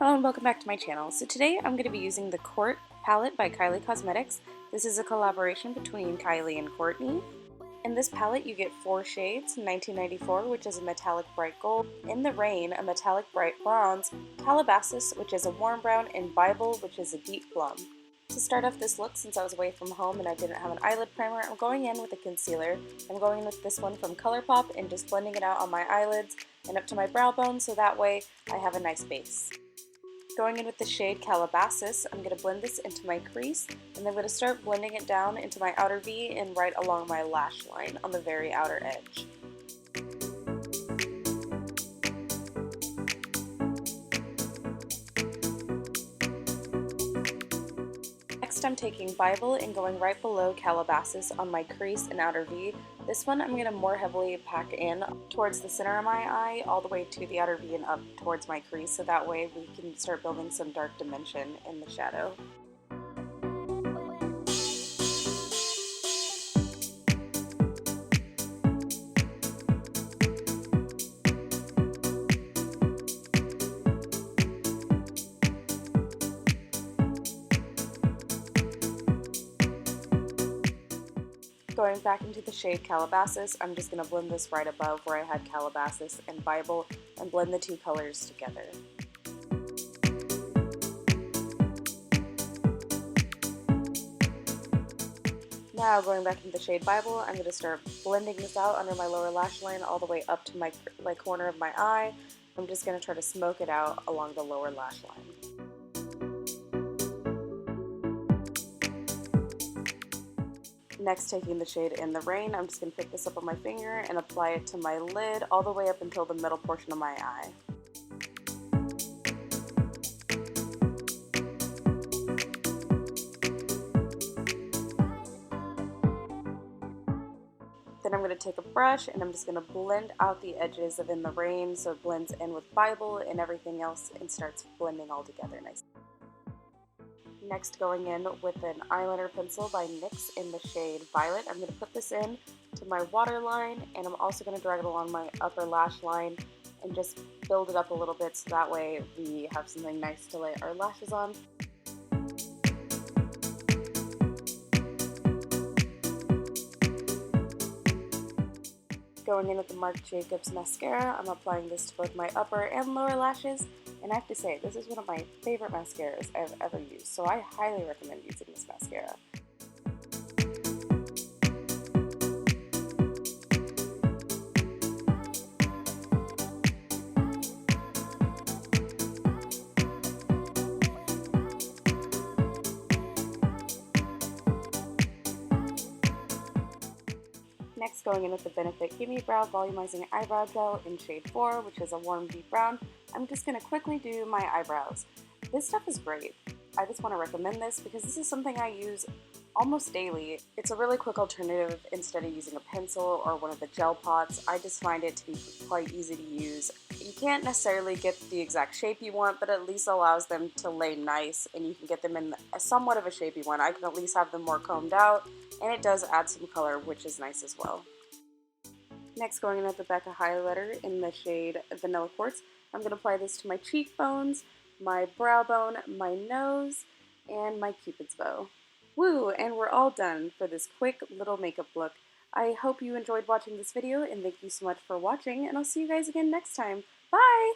Hello and welcome back to my channel. So today I'm going to be using the Court palette by Kylie Cosmetics. This is a collaboration between Kylie and Courtney. In this palette you get 4 shades: 1994, which is a metallic bright gold; In the Rain, a metallic bright bronze; Calabasas, which is a warm brown; and Bible, which is a deep plum. To start off this look, since I was away from home and I didn't have an eyelid primer, I'm going in with a concealer. I'm going in with this one from ColourPop and just blending it out on my eyelids and up to my brow bone, so that way I have a nice base. Going in with the shade Calabasas, I'm going to blend this into my crease, and I'm going to start blending it down into my outer V and right along my lash line on the very outer edge. Next I'm taking Bible and going right below Calabasas on my crease and outer V. This one I'm going to more heavily pack in towards the center of my eye, all the way to the outer V and up towards my crease, so that way we can start building some dark dimension in the shadow. Going back into the shade Calabasas, I'm just going to blend this right above where I had Calabasas and Bible and blend the two colors together. Now going back into the shade Bible, I'm going to start blending this out under my lower lash line all the way up to my corner of my eye. I'm just going to try to smoke it out along the lower lash line. Next, taking the shade In the Rain, I'm just going to pick this up on my finger and apply it to my lid all the way up until the middle portion of my eye. Then I'm going to take a brush and I'm just going to blend out the edges of In the Rain so it blends in with Bible and everything else and starts blending all together nicely. Next, going in with an eyeliner pencil by NYX in the shade Violet, I'm going to put this in to my waterline, and I'm also going to drag it along my upper lash line and just build it up a little bit so that way we have something nice to lay our lashes on. Going in with the Marc mascara, I'm applying this to both my upper and lower lashes. And I have to say, this is one of my favorite mascaras I've ever used, so I highly recommend using this mascara. Next, going in with the Benefit Gimme Brow Volumizing Eyebrow Gel in shade 4, which is a warm deep brown, I'm just going to quickly do my eyebrows. This stuff is great. I just want to recommend this because this is something I use almost daily. It's a really quick alternative instead of using a pencil or one of the gel pots. I just find it to be quite easy to use. You can't necessarily get the exact shape you want, but at least allows them to lay nice and you can get them in somewhat of a shape you want. I can at least have them more combed out, and it does add some color, which is nice as well. Next, going in with the BECCA highlighter in the shade Vanilla Quartz, I'm going to apply this to my cheekbones, my brow bone, my nose, and my cupid's bow. Woo! And we're all done for this quick little makeup look. I hope you enjoyed watching this video, and thank you so much for watching, and I'll see you guys again next time. Bye!